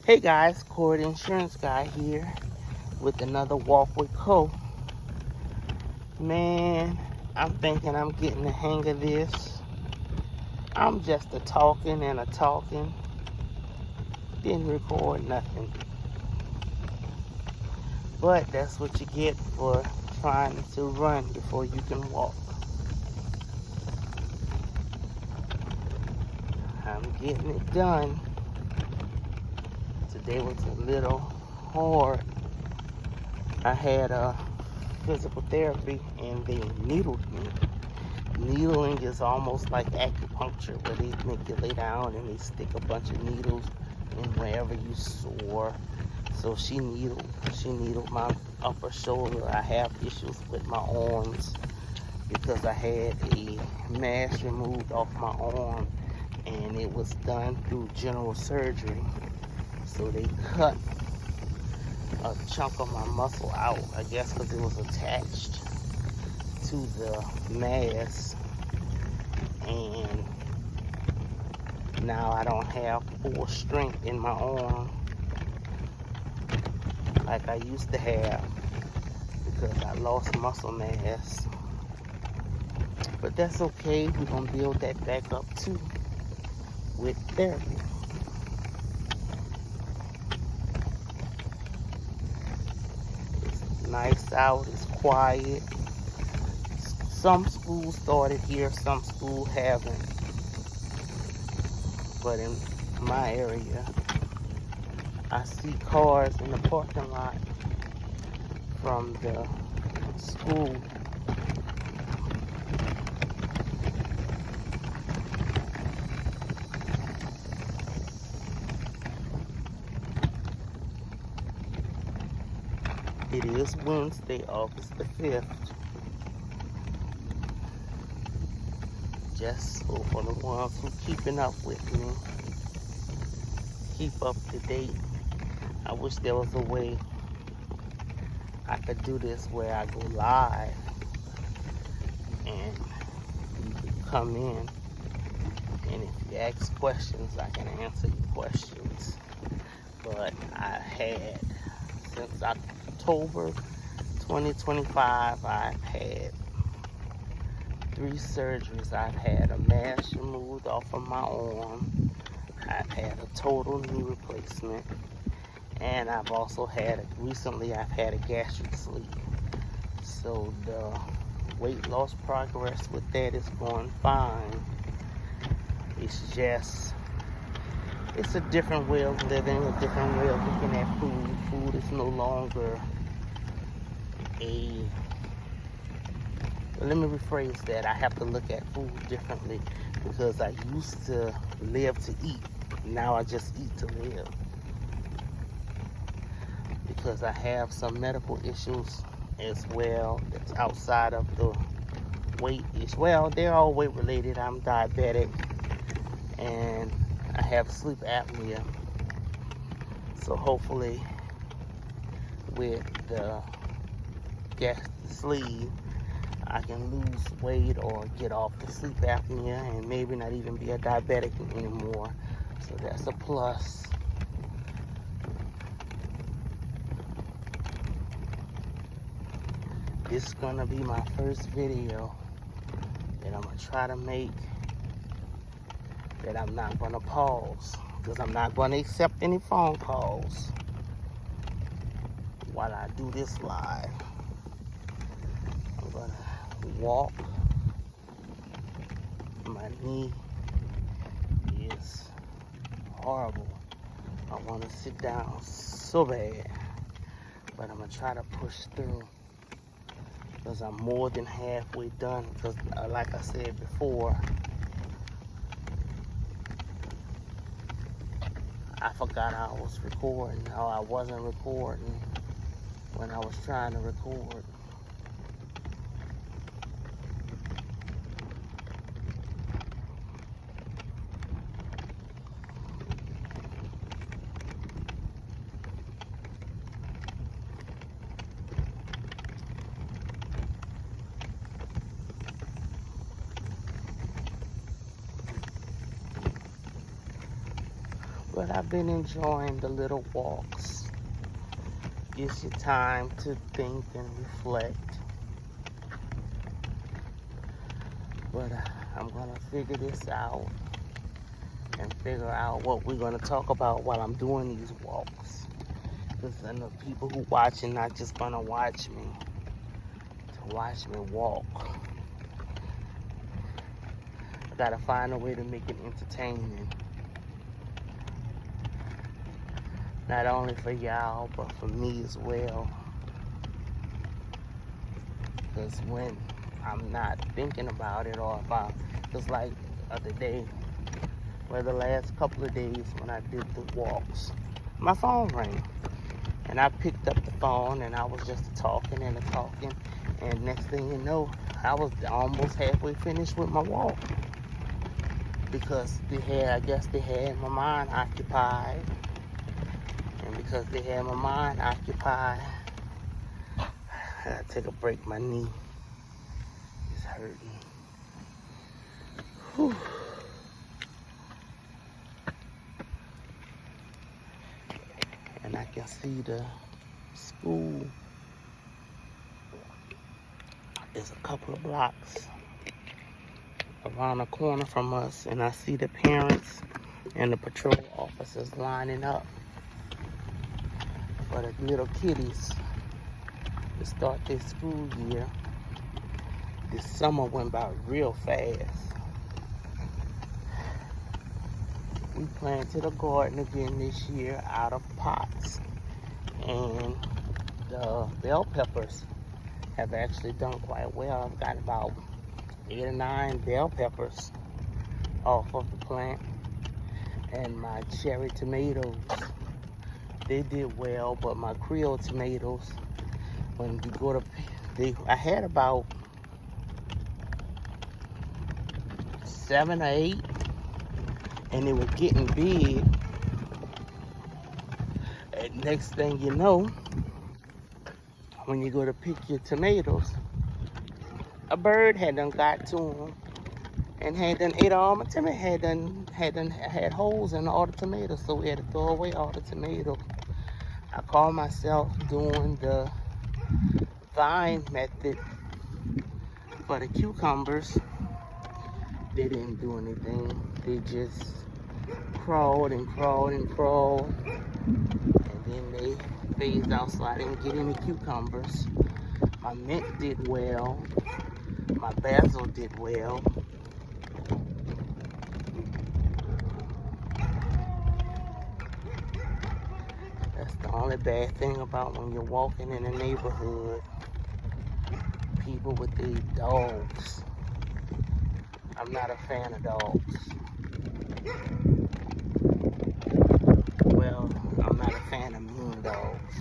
Hey guys, Corey the Insurance Guy here with another Walk with Co. Man, I'm thinking I'm getting the hang of this. I'm just a talking and a talking. Didn't record nothing. But that's what you get for trying to run before you can walk. I'm getting it done. Today was a little hard. I had a physical therapy and they needled me. Needling is almost like acupuncture, where they make you lay down and they stick a bunch of needles in wherever you sore. So she needled my upper shoulder. I have issues with my arms because I had a mass removed off my arm and it was done through general surgery. So they cut a chunk of my muscle out, I guess because it was attached to the mass, and now I don't have full strength in my arm like I used to have because I lost muscle mass. But that's okay, we're gonna build that back up too with therapy. It's nice out, it's quiet. Some schools started here, some schools haven't. But in my area, I see cars in the parking lot from the school. It is Wednesday, August the 5th. Just so for the ones who keeping up with me, keep up to date. I wish there was a way I could do this where I go live and you could come in, and if you ask questions, I can answer your questions. But I had, since October 2025, I've had 3 surgeries. I've had a mass removed off of my arm. I've had a total knee replacement. And I've also had, recently I've had a gastric sleeve. So the weight loss progress with that is going fine. It's just, it's a different way of living, a different way of looking at food. Food is no longer let me rephrase that. I have to look at food differently because I used to live to eat. Now I just eat to live. Because I have some medical issues as well that's outside of the weight issue. Well, they're all weight related. I'm diabetic and I have sleep apnea. So hopefully with the gastric sleeve, I can lose weight or get off the sleep apnea and maybe not even be a diabetic anymore. So that's a plus. This is gonna be my first video that I'm gonna try to make that I'm not gonna pause, because I'm not gonna accept any phone calls while I do this live. I'm gonna walk. My knee is horrible. I wanna sit down so bad, but I'm gonna try to push through. Because I'm more than halfway done. Because like I said before, I forgot I was recording. Or I wasn't recording when I was trying to record. But But I've been enjoying the little walks. Gives you time to think and reflect. But I'm gonna figure this out and figure out what we're gonna talk about while I'm doing these walks. Because I know people who watching not just gonna watch me to watch me walk. I gotta find a way to make it entertaining. Not only for y'all, but for me as well. Because when I'm not thinking about it, or if I, just like the other day, or the last couple of days when I did the walks, my phone rang. And I picked up the phone and I was just talking, and next thing you know, I was almost halfway finished with my walk. Because I guess they had my mind occupied. And because they had my mind occupied, I gotta take a break. My knee is hurting. Whew. And I can see the school is a couple of blocks around the corner from us, and I see the parents and the patrol officers lining up for the little kiddies to start their school year. This summer went by real fast. We planted a garden again this year out of pots, and the bell peppers have actually done quite well. I've got about 8 or 9 bell peppers off of the plant, and my cherry tomatoes, they did well. But my Creole tomatoes, when you go to, I had about 7 or 8, and they were getting big. And next thing you know, when you go to pick your tomatoes, a bird had done got to them and had done ate all my tomatoes. Had holes in all the tomatoes, so we had to throw away all the tomatoes. I call myself doing the vine method for the cucumbers. They didn't do anything. They just crawled and crawled and crawled, and then they phased out, so I didn't get any cucumbers. My mint did well. My basil did well. That's the only bad thing about when you're walking in a neighborhood. People with these dogs. I'm not a fan of dogs. Well, I'm not a fan of mean dogs.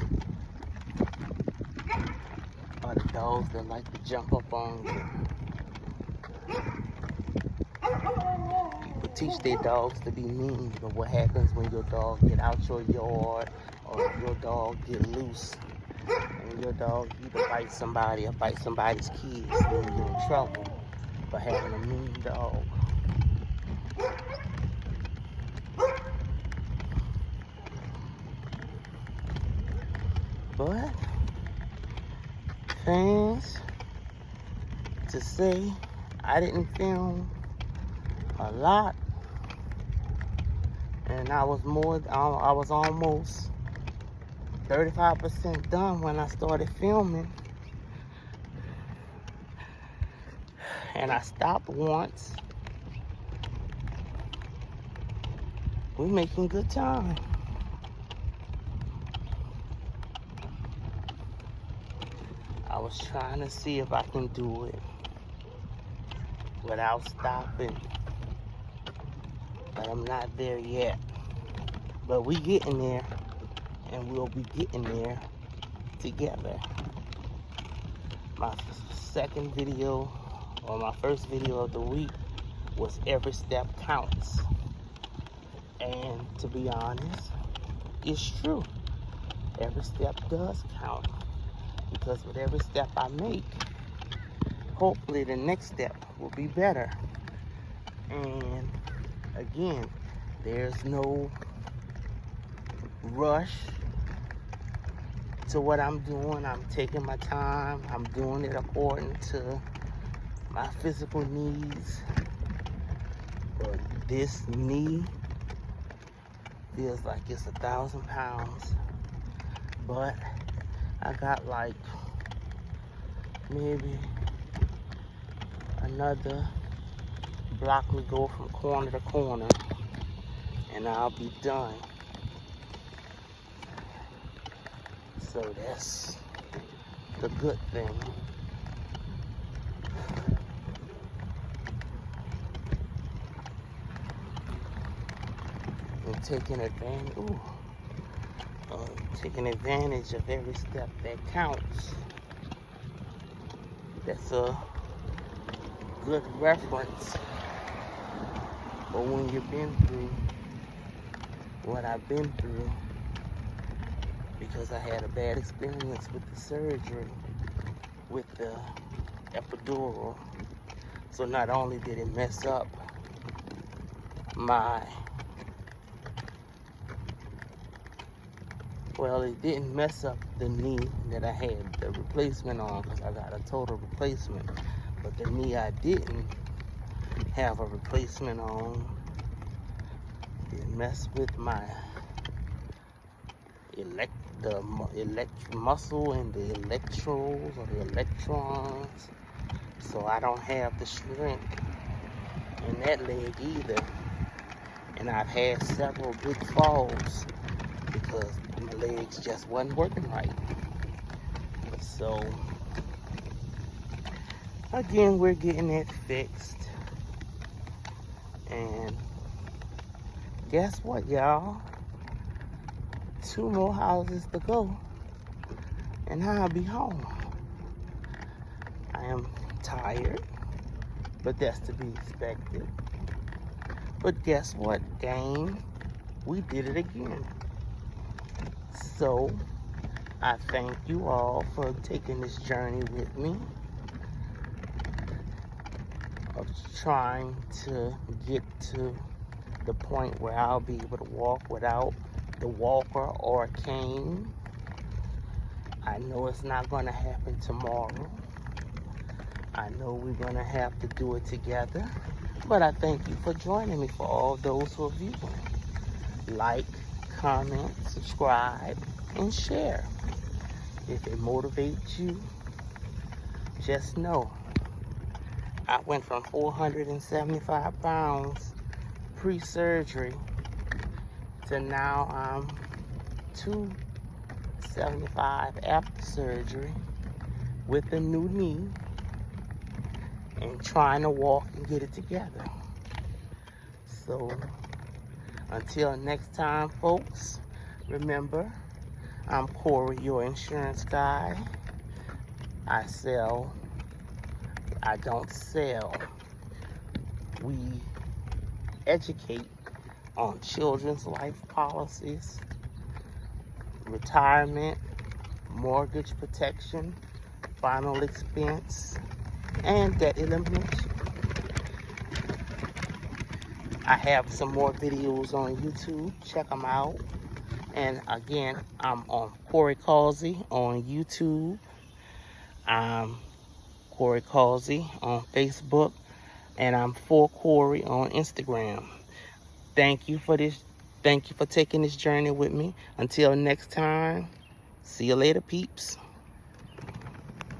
Or the dogs that like to jump up on you. People teach their dogs to be mean, but what happens when your dog get out your yard, or if your dog get loose, and your dog either bite somebody or bite somebody's kids, then you're in trouble for having a mean dog. But fans, to say I didn't film a lot, and I was almost 35% done when I started filming, and I stopped once. We're making good time. I was trying to see if I can do it without stopping, but I'm not there yet. But we getting there, and we'll be getting there together. My second video, or my first video of the week, was Every Step Counts. And to be honest, it's true. Every step does count. Because with every step I make, hopefully the next step will be better. And again, there's no rush to what I'm doing. I'm taking my time. I'm doing it according to my physical needs. But this knee feels like it's 1,000 pounds. But I got like maybe another block to go from corner to corner, and I'll be done. So that's the good thing. And taking advantage of every step that counts. That's a good reference. But when you've been through what I've been through, because I had a bad experience with the surgery, with the epidural. So not only did it mess up it didn't mess up the knee that I had the replacement on, because I got a total replacement. But the knee I didn't have a replacement on, it messed with my muscle and the electrodes or the electrons. So I don't have the strength in that leg either. And I've had several big falls because my legs just wasn't working right. So again, we're getting it fixed. And guess what, y'all? 2 more houses to go, and I'll be home. I am tired, but that's to be expected. But guess what, gang? We did it again. So I thank you all for taking this journey with me of trying to get to the point where I'll be able to walk without the walker or a cane. I know it's not going to happen tomorrow. I know we're going to have to do it together. But I thank you for joining me, for all those who are viewing. Like, comment, subscribe, and share. If it motivates you, just know I went from 475 pounds pre-surgery to now I'm 275 after surgery with a new knee and trying to walk and get it together. So until next time, folks, remember, I'm Corey, your insurance guy. I don't sell. We educate on children's life policies, retirement, mortgage protection, final expense, and debt elimination. I have some more videos on YouTube. Check them out. And again, I'm on Corey Causey on YouTube. I'm Corey Causey on Facebook. And I'm For Corey on Instagram. Thank you for this. Thank you for taking this journey with me. Until next time, see you later, peeps.